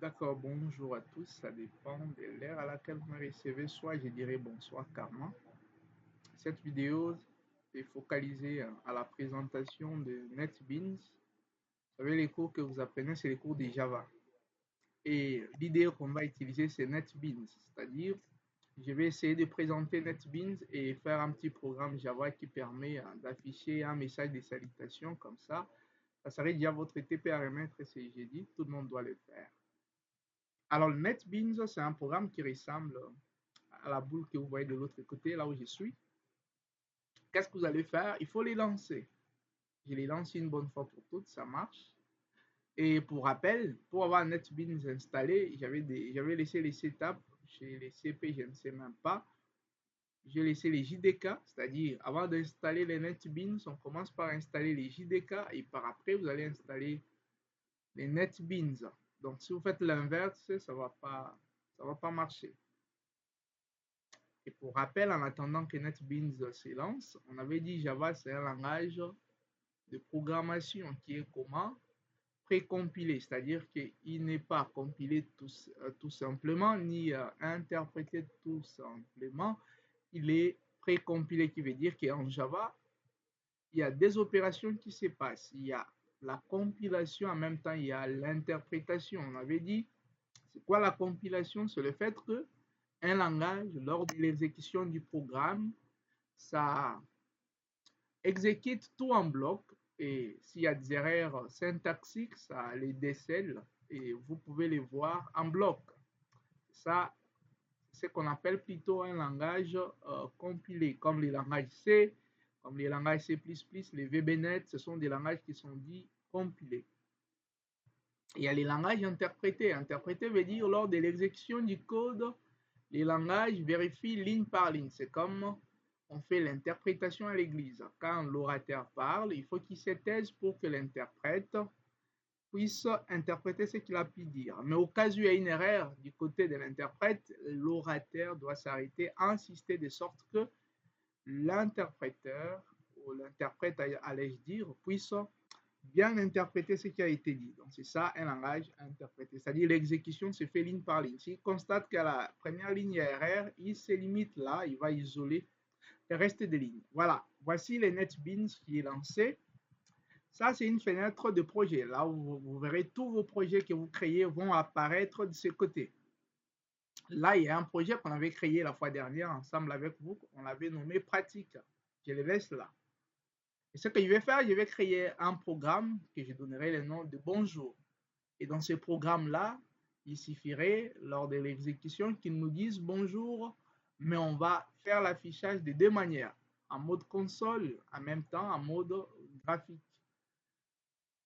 D'accord, bonjour à tous. Ça dépend de l'heure à laquelle vous me recevez. Soit je dirais bonsoir karma. Cette vidéo est focalisée à la présentation de NetBeans. Vous savez, les cours que vous apprenez, c'est les cours de Java. Et l'idée qu'on va utiliser, c'est NetBeans. C'est-à-dire, je vais essayer de présenter NetBeans et faire un petit programme Java qui permet d'afficher un message de salutation comme ça. Ça serait déjà votre TP-paramètre, c'est j'ai dit, tout le monde doit le faire. Alors, le NetBeans, c'est un programme qui ressemble à la boule que vous voyez de l'autre côté, là où je suis. Qu'est-ce que vous allez faire? Il faut les lancer. Je les lance une bonne fois pour toutes, ça marche. Et pour rappel, pour avoir NetBeans installé, j'avais laissé les setups chez les CP, je ne sais même pas. J'ai laissé les JDK, c'est-à-dire avant d'installer les NetBeans, on commence par installer les JDK et par après, vous allez installer les NetBeans. Donc, si vous faites l'inverse, ça ne va pas marcher. Et pour rappel, en attendant que NetBeans se lance, on avait dit Java, c'est un langage de programmation qui est comment? Précompilé, c'est-à-dire qu'il n'est pas compilé tout simplement, ni interprété tout simplement. Il est précompilé, qui veut dire qu'en Java, il y a des opérations qui se passent. Il y a la compilation, en même temps, il y a l'interprétation. On avait dit, c'est quoi la compilation? C'est le fait que un langage, lors de l'exécution du programme, ça exécute tout en bloc et s'il y a des erreurs syntaxiques, ça les décèle et vous pouvez les voir en bloc. Ça, c'est ce qu'on appelle plutôt un langage compilé, comme les langages C, comme les langages C++, les VBNet, ce sont des langages qui sont dits compilés. Il y a les langages interprétés. Interprété veut dire lors de l'exécution du code, les langages vérifient ligne par ligne. C'est comme on fait l'interprétation à l'église. Quand l'orateur parle, il faut qu'il se taise pour que l'interprète puisse interpréter ce qu'il a pu dire. Mais au cas où il y a une erreur du côté de l'interprète, l'orateur doit s'arrêter, insister de sorte que l'interpréteur ou l'interprète, allais-je dire, puisse bien interpréter ce qui a été dit. Donc, c'est ça un langage interprété. C'est-à-dire l'exécution se fait ligne par ligne. S'il constate qu'à la première ligne, il y a erreur, il se limite là, il va isoler le reste des lignes. Voilà, voici les NetBeans qui est lancé. Ça, c'est une fenêtre de projet. Là où vous verrez tous vos projets que vous créez vont apparaître de ce côté. Là, il y a un projet qu'on avait créé la fois dernière ensemble avec vous. On l'avait nommé pratique. Je le laisse là. Et ce que je vais faire, je vais créer un programme que je donnerai le nom de bonjour. Et dans ce programme-là, il suffirait, lors de l'exécution, qu'ils nous disent bonjour, mais on va faire l'affichage de deux manières, en mode console, en même temps en mode graphique.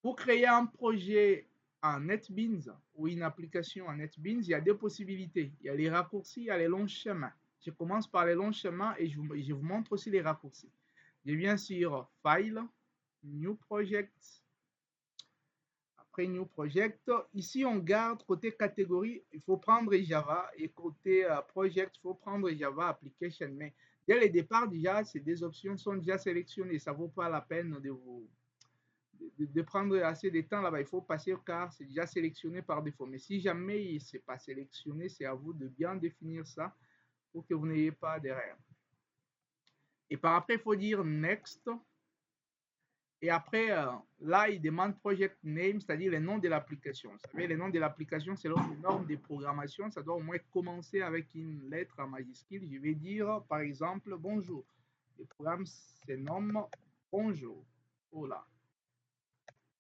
Pour créer un projet en NetBeans ou une application en NetBeans, il y a deux possibilités. Il y a les raccourcis, il y a les longs chemins. Je commence par les longs chemins et je vous montre aussi les raccourcis. Je viens sur File, New Project. Après New Project, ici on garde côté catégorie, il faut prendre Java et côté Project, il faut prendre Java Application. Mais dès le départ, déjà, ces deux options sont déjà sélectionnées. Ça ne vaut pas la peine de prendre assez de temps là-bas. Il faut passer car c'est déjà sélectionné par défaut. Mais si jamais ce n'est pas sélectionné, c'est à vous de bien définir ça pour que vous n'ayez pas d'erreur. Et par après, il faut dire Next. Et après, là, il demande project name, c'est-à-dire le nom de l'application. Vous savez, le nom de l'application, selon les normes de programmation, ça doit au moins commencer avec une lettre en majuscule. Je vais dire, par exemple, bonjour. Le programme se nomme bonjour. Oh là,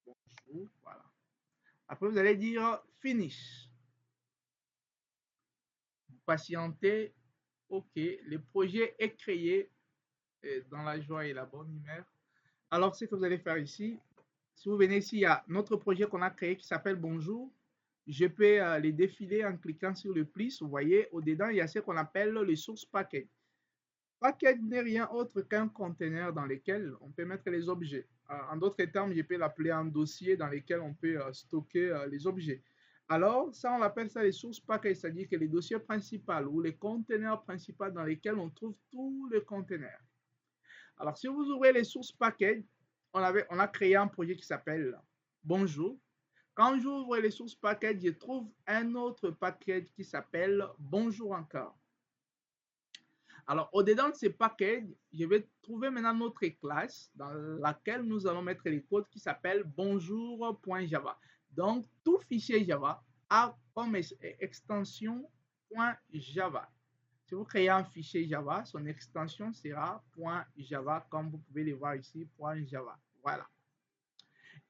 bonjour, voilà. Après, vous allez dire finish. Vous patientez. OK, le projet est créé dans la joie et la bonne humeur. Alors, ce que vous allez faire ici, si vous venez ici, il y a notre projet qu'on a créé qui s'appelle Bonjour. Je peux les défiler en cliquant sur le plus. Vous voyez, au-dedans, il y a ce qu'on appelle les sources package. Package n'est rien autre qu'un conteneur dans lequel on peut mettre les objets. En d'autres termes, je peux l'appeler un dossier dans lequel on peut stocker les objets. Alors, ça, on appelle ça les sources package, c'est-à-dire que les dossiers principaux ou les conteneurs principaux dans lesquels on trouve tous les conteneurs. Alors, si vous ouvrez les sources package, on a créé un projet qui s'appelle Bonjour. Quand j'ouvre les sources package, je trouve un autre package qui s'appelle bonjour encore. Alors, au-dedans de ces packages, je vais trouver maintenant notre classe dans laquelle nous allons mettre les codes qui s'appelle bonjour.java. Donc, tout fichier Java a comme extension .java. Si vous créez un fichier Java, son extension sera .java, comme vous pouvez le voir ici, .java. Voilà.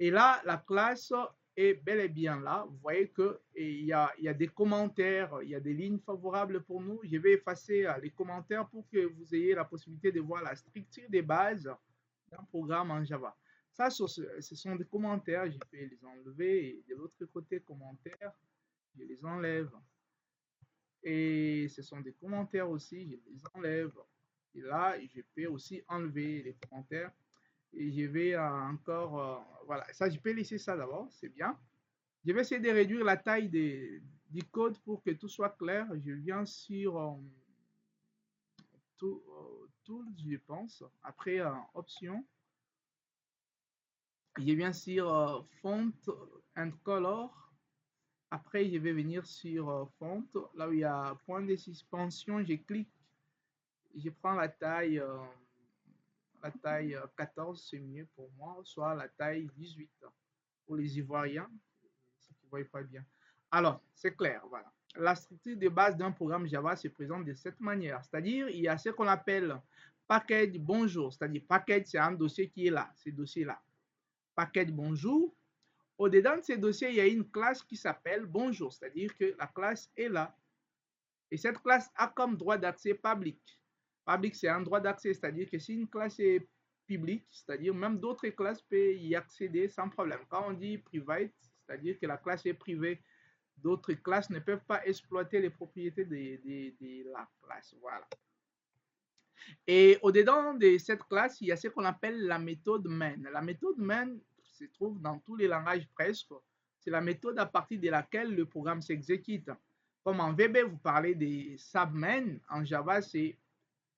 Et là, la classe est bel et bien là. Vous voyez qu'il y a des commentaires, il y a des lignes favorables pour nous. Je vais effacer les commentaires pour que vous ayez la possibilité de voir la structure des bases d'un programme en Java. Ça, ce sont des commentaires, je peux les enlever. Et de l'autre côté, commentaires, je les enlève. Et ce sont des commentaires aussi, je les enlève. Et là, je peux aussi enlever les commentaires. Et je vais encore, voilà, ça, je peux laisser ça d'abord, c'est bien. Je vais essayer de réduire la taille du code pour que tout soit clair. Je viens sur Tools, je pense. Après, Options. Je viens sur Font and Color. Après, je vais venir sur Font. Là où il y a point de suspension, je clique. Je prends la taille 14, c'est mieux pour moi, soit la taille 18 pour les Ivoiriens, ceux qui ne voient pas bien. Alors, c'est clair, voilà. La structure de base d'un programme Java se présente de cette manière, c'est-à-dire il y a ce qu'on appelle package bonjour, c'est-à-dire package, c'est un dossier qui est là, ce dossier-là. Package bonjour. Au-dedans de ces dossiers, il y a une classe qui s'appelle bonjour, c'est-à-dire que la classe est là. Et cette classe a comme droit d'accès public. Public, c'est un droit d'accès, c'est-à-dire que si une classe est publique, c'est-à-dire même d'autres classes peuvent y accéder sans problème. Quand on dit private, c'est-à-dire que la classe est privée, d'autres classes ne peuvent pas exploiter les propriétés de la classe. Voilà. Et au-dedans de cette classe, il y a ce qu'on appelle la méthode main. La méthode main se trouve dans tous les langages presque. C'est la méthode à partir de laquelle le programme s'exécute. Comme en VB, vous parlez des submain. En Java, c'est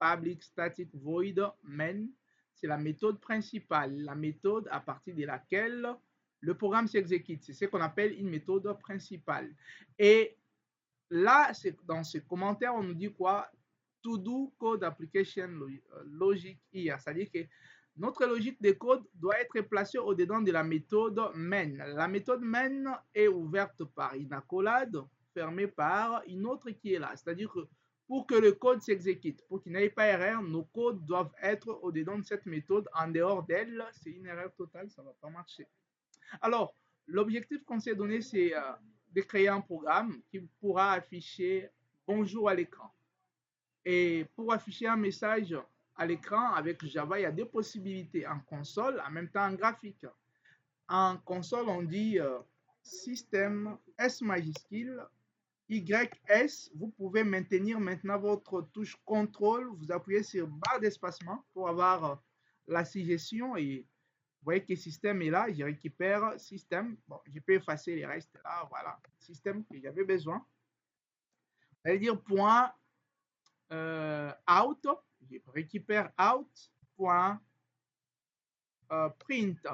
public static void main. C'est la méthode principale, la méthode à partir de laquelle le programme s'exécute. C'est ce qu'on appelle une méthode principale. Et là, dans ce commentaire, on nous dit quoi? To do code application logic here. C'est-à-dire que notre logique de code doit être placée au-dedans de la méthode main. La méthode main est ouverte par une accolade, fermée par une autre qui est là. C'est-à-dire que pour que le code s'exécute, pour qu'il n'y ait pas erreur, nos codes doivent être au-dedans de cette méthode. En dehors d'elle, c'est une erreur totale, ça ne va pas marcher. Alors, l'objectif qu'on s'est donné, c'est de créer un programme qui pourra afficher bonjour à l'écran. Et pour afficher un message à l'écran avec Java, il y a deux possibilités, en console, en même temps en graphique. En console, on dit système S majuscule, YS. Vous pouvez maintenir maintenant votre touche contrôle. Vous appuyez sur barre d'espacement pour avoir la suggestion. Et vous voyez que le système est là. Je récupère système. Bon, je peux effacer les restes là. Voilà, système que j'avais besoin. Ça veut dire point out, je récupère out, point print.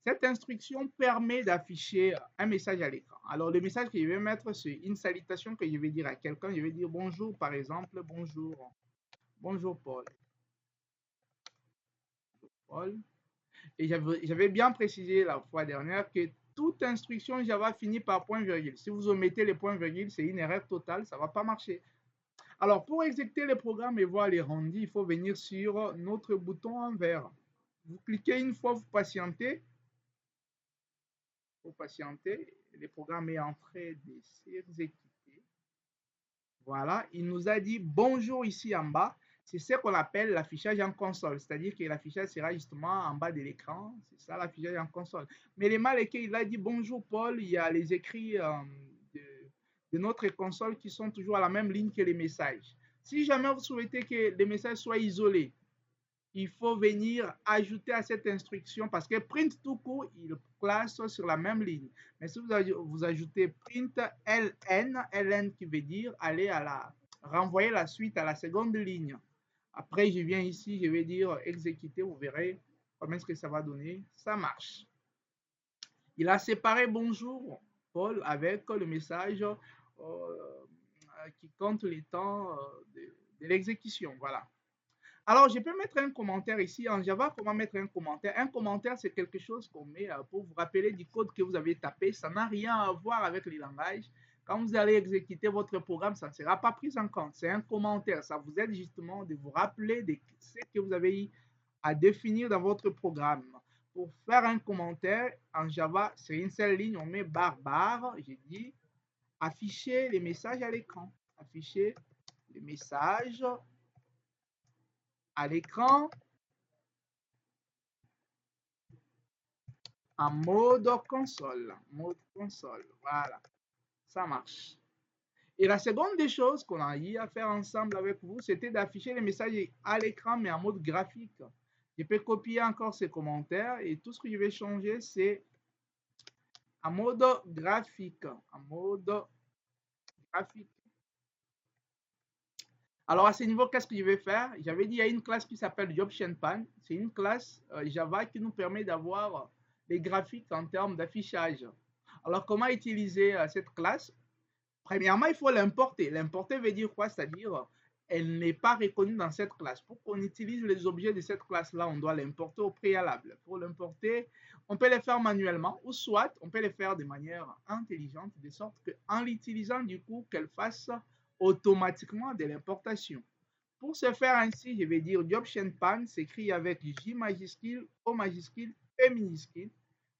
Cette instruction permet d'afficher un message à l'écran. Alors, le message que je vais mettre, c'est une salutation que je vais dire à quelqu'un. Je vais dire bonjour, par exemple, bonjour. Bonjour, Paul. Paul. Et j'avais bien précisé la fois dernière que toute instruction Java finit par point virgule. Si vous omettez les points virgule, c'est une erreur totale, ça ne va pas marcher. Alors, pour exécuter le programme et voir les rendus, il faut venir sur notre bouton en vert. Vous cliquez une fois, vous patientez. Vous patientez. Le programme est en train de s'exécuter. Voilà, il nous a dit bonjour ici en bas. C'est ce qu'on appelle l'affichage en console. C'est-à-dire que l'affichage sera justement en bas de l'écran. C'est ça l'affichage en console. Mais les mal lesquels il a dit bonjour Paul, il y a les écrits de notre console qui sont toujours à la même ligne que les messages. Si jamais vous souhaitez que les messages soient isolés, il faut venir ajouter à cette instruction parce que print tout court, il classe sur la même ligne. Mais si vous ajoutez print ln qui veut dire aller renvoyer la suite à la seconde ligne. Après, je viens ici, je vais dire exécuter, vous verrez comment est-ce que ça va donner. Ça marche. Il a séparé bonjour Paul avec le message qui compte les temps de l'exécution. Voilà. Alors, je peux mettre un commentaire ici. En Java, comment mettre un commentaire? Un commentaire, c'est quelque chose qu'on met pour vous rappeler du code que vous avez tapé. Ça n'a rien à voir avec les langages. Quand vous allez exécuter votre programme, ça ne sera pas pris en compte. C'est un commentaire. Ça vous aide justement de vous rappeler de ce que vous avez eu à définir dans votre programme. Pour faire un commentaire en Java, c'est une seule ligne. On met barre barre. J'ai dit afficher les messages à l'écran. Afficher les messages à l'écran en mode console. Mode console. Voilà. Ça marche. Et la seconde des choses qu'on a eu à faire ensemble avec vous, c'était d'afficher les messages à l'écran, mais en mode graphique. Je peux copier encore ces commentaires et tout ce que je vais changer, c'est en mode graphique. En mode graphique. Alors, à ce niveau, qu'est-ce que je vais faire? J'avais dit, il y a une classe qui s'appelle JobShapePan. C'est une classe Java qui nous permet d'avoir les graphiques en termes d'affichage. Alors, comment utiliser cette classe? Premièrement, il faut l'importer. L'importer veut dire quoi? C'est-à-dire, elle n'est pas reconnue dans cette classe. Pour qu'on utilise les objets de cette classe-là, on doit l'importer au préalable. Pour l'importer, on peut les faire manuellement ou soit on peut les faire de manière intelligente, de sorte qu'en l'utilisant, du coup, qu'elle fasse automatiquement de l'importation. Pour ce faire ainsi, je vais dire JobShapePan s'écrit avec J majuscule, O majuscule, P minuscule.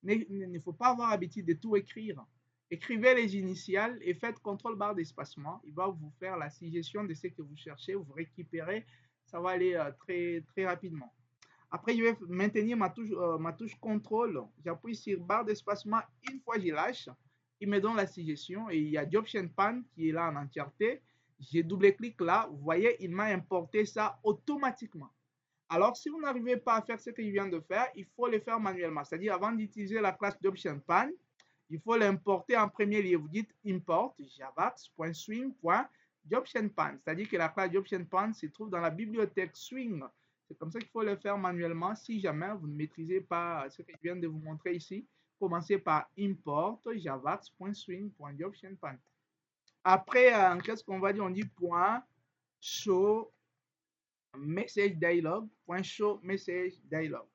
Il ne faut pas avoir l'habitude de tout écrire. Écrivez les initiales et faites CTRL barre d'espacement. Il va vous faire la suggestion de ce que vous cherchez, vous récupérez. Ça va aller très, très rapidement. Après, je vais maintenir ma touche CTRL. J'appuie sur barre d'espacement. Une fois, je lâche. Il me donne la suggestion et il y a JobShapePan qui est là en entièreté. J'ai double-clic là. Vous voyez, il m'a importé ça automatiquement. Alors, si vous n'arrivez pas à faire ce que je viens de faire, il faut le faire manuellement. C'est-à-dire, avant d'utiliser la classe JobShapePan, il faut l'importer en premier lieu. Vous dites import javax.swing.JobShapePan. C'est-à-dire que la classe JobShapePan se trouve dans la bibliothèque Swing. C'est comme ça qu'il faut le faire manuellement. Si jamais vous ne maîtrisez pas ce que je viens de vous montrer ici, commencez par import javax.swing.JobShapePan. Après, qu'est-ce qu'on va dire? On dit .show message dialog. .show message dialog.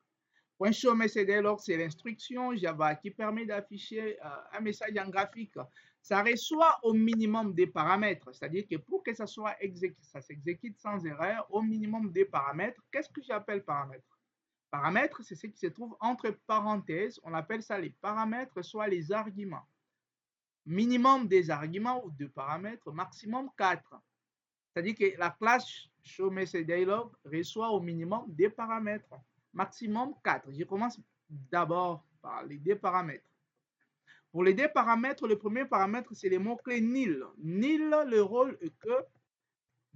.show message dialog, c'est l'instruction Java qui permet d'afficher un message en graphique. Ça reçoit au minimum des paramètres, c'est-à-dire que pour que ça soit ça s'exécute sans erreur, au minimum des paramètres. Qu'est-ce que j'appelle paramètres? Paramètres, c'est ce qui se trouve entre parenthèses. On appelle ça les paramètres, soit les arguments. Minimum des arguments ou de paramètres, maximum 4. C'est-à-dire que la classe showMessageDialog reçoit au minimum des paramètres, maximum 4. Je commence d'abord par les deux paramètres. Pour les deux paramètres, le premier paramètre, c'est le mot-clé nil. Nil, le rôle est que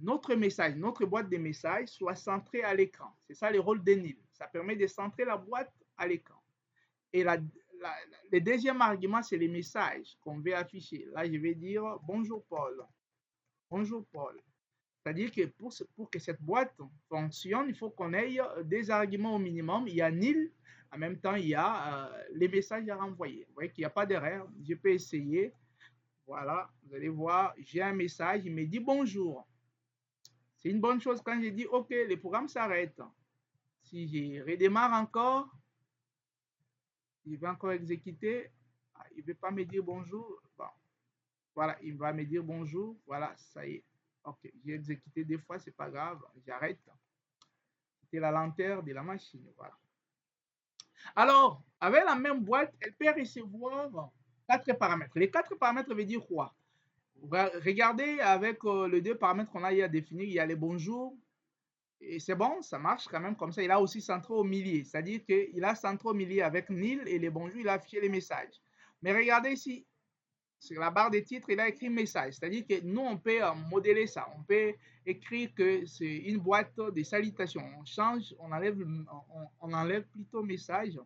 notre message, notre boîte de messages soit centrée à l'écran. C'est ça le rôle de nil. Ça permet de centrer la boîte à l'écran. Et le deuxième argument, c'est les messages qu'on veut afficher. Là, je vais dire bonjour Paul. Bonjour Paul. C'est-à-dire que pour que cette boîte fonctionne, il faut qu'on ait des arguments au minimum. Il y a nil, en même temps, il y a les messages à renvoyer. Vous voyez qu'il n'y a pas d'erreur. Je peux essayer. Voilà, vous allez voir, j'ai un message, il me dit bonjour. C'est une bonne chose quand j'ai dit OK, le programme s'arrête. Si je redémarre encore, il va encore exécuter. Il ne veut pas me dire bonjour. Bon. Voilà, il va me dire bonjour. Voilà, ça y est. Ok, j'ai exécuté deux fois, c'est pas grave, j'arrête. C'était la lenteur de la machine, voilà. Alors, avec la même boîte, elle peut recevoir 4 paramètres. Les 4 paramètres veulent dire quoi? Regardez avec les deux paramètres qu'on a à définir, il y a les bonjours, et c'est bon, ça marche quand même comme ça. Il a aussi centré au milieu, c'est-à-dire qu'il a centré au milieu avec nil et les bonjours, il a affiché les messages. Mais regardez ici, sur la barre des titres, il a écrit message. C'est-à-dire que nous, on peut modeler ça. On peut écrire que c'est une boîte de salutations. On change, on enlève plutôt message,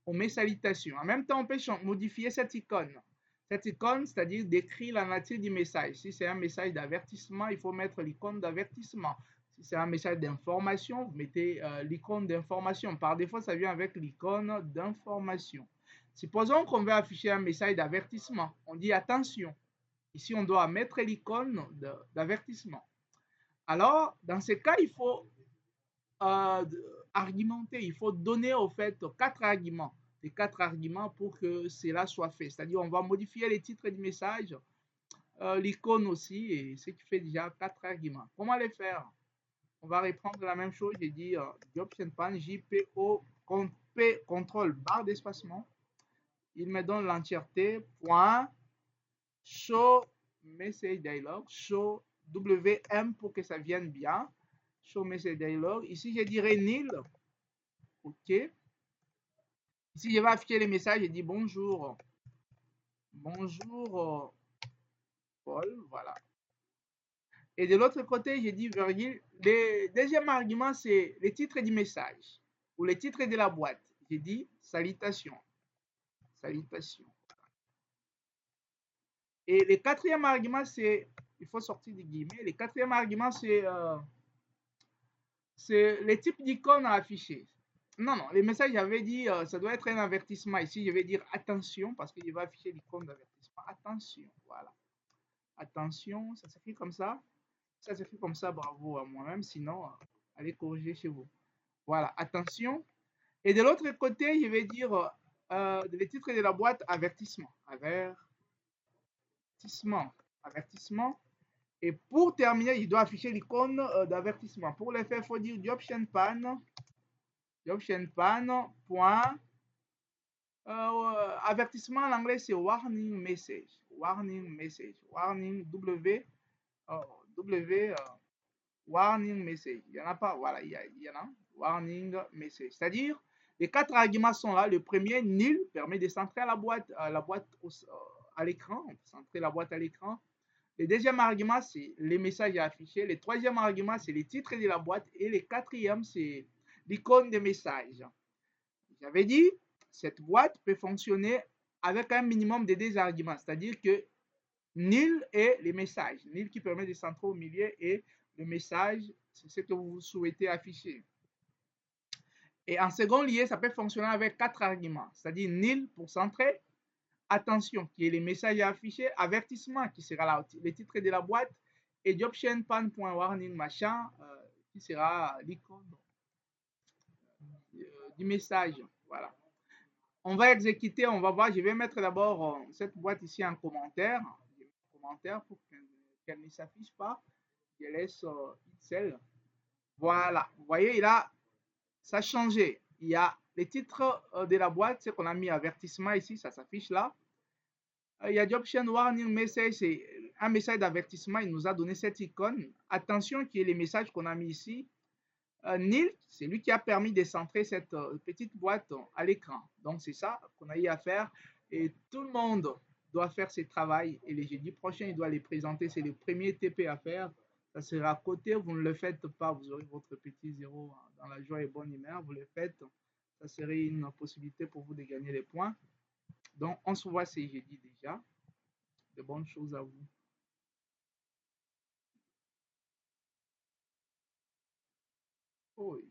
on met salutation. En même temps, on peut modifier cette icône. Cette icône, c'est-à-dire d'écrire la nature du message. Si c'est un message d'avertissement, il faut mettre l'icône d'avertissement. Si c'est un message d'information, vous mettez l'icône d'information. Par défaut, ça vient avec l'icône d'information. Supposons qu'on veut afficher un message d'avertissement. On dit attention. Ici, on doit mettre l'icône d'avertissement. Alors, dans ce cas, il faut argumenter. Il faut donner au fait 4 arguments. Les 4 arguments pour que cela soit fait. C'est-à-dire, on va modifier les titres du message, l'icône aussi, et ce qui fait déjà 4 arguments. Comment les faire? On va reprendre la même chose. J'ai dit Option Pan, JPO, P, contrôle, barre d'espacement. Il me donne l'entièreté, point, show message dialog, show WM pour que ça vienne bien, show message dialog. Ici, je dirais nil. OK. Ici, je vais afficher les messages. Je dis bonjour. Bonjour, Paul. Voilà. Et de l'autre côté, j'ai dit virgule. Le deuxième argument, c'est le titre du message ou le titre de la boîte. J'ai dit salutation. Salutation. Et le quatrième argument, c'est, il faut sortir des guillemets, le quatrième argument, c'est le type d'icône à afficher. Non, non, les messages, j'avais dit, ça doit être un avertissement. Ici, je vais dire attention, parce qu'il va afficher l'icône d'avertissement. Attention, voilà. Attention, ça s'écrit comme ça. Ça s'écrit comme ça, bravo à moi-même. Sinon, allez corriger chez vous. Voilà, attention. Et de l'autre côté, je vais dire le titre de la boîte, avertissement. Avertissement. Avertissement. Et pour terminer, il doit afficher l'icône d'avertissement. Pour le faire, il faut dire Option Pan. Option Pan. Point. Avertissement en anglais, c'est warning message. Warning message. Warning W. Warning message. Il n'y en a pas. Voilà, il y en a. Warning message. C'est-à-dire, les 4 arguments sont là. Le premier, nil, permet de centrer la boîte à l'écran. On peut centrer la boîte à l'écran. Le deuxième argument, c'est les messages à afficher. Le troisième argument, c'est les titres de la boîte. Et le quatrième, c'est l'icône des messages. J'avais dit, cette boîte peut fonctionner avec un minimum de 2 arguments. C'est-à-dire que nil est les messages. Nil qui permet de centrer au milieu et le message, c'est ce que vous souhaitez afficher. Et en second lieu, ça peut fonctionner avec 4 arguments. C'est-à-dire nil pour centrer, attention, qui est les messages à afficher, avertissement, qui sera là, le titre de la boîte, et option pan.warning machin, qui sera l'icône du message. Voilà. On va exécuter, on va voir. Je vais mettre d'abord cette boîte ici en commentaire. Commentaire pour qu'elle ne s'affiche pas. Je laisse Excel. Voilà. Vous voyez, ça a changé. Il y a les titres de la boîte, c'est qu'on a mis avertissement ici, ça s'affiche là. Il y a l'option warning message, c'est un message d'avertissement. Il nous a donné cette icône. Attention, qui est les messages qu'on a mis ici. Nil, c'est lui qui a permis de centrer cette petite boîte à l'écran. Donc, c'est ça qu'on a eu à faire. Et tout le monde doit faire ce travail. Et les jeudis prochains, il doit les présenter. C'est le premier TP à faire. Ça sera à côté. Vous ne le faites pas. Vous aurez votre petit zéro dans la joie et bonne humeur. Vous le faites. Ça serait une possibilité pour vous de gagner les points. Donc, on se voit ce jeudi déjà. De bonnes choses à vous. Oui.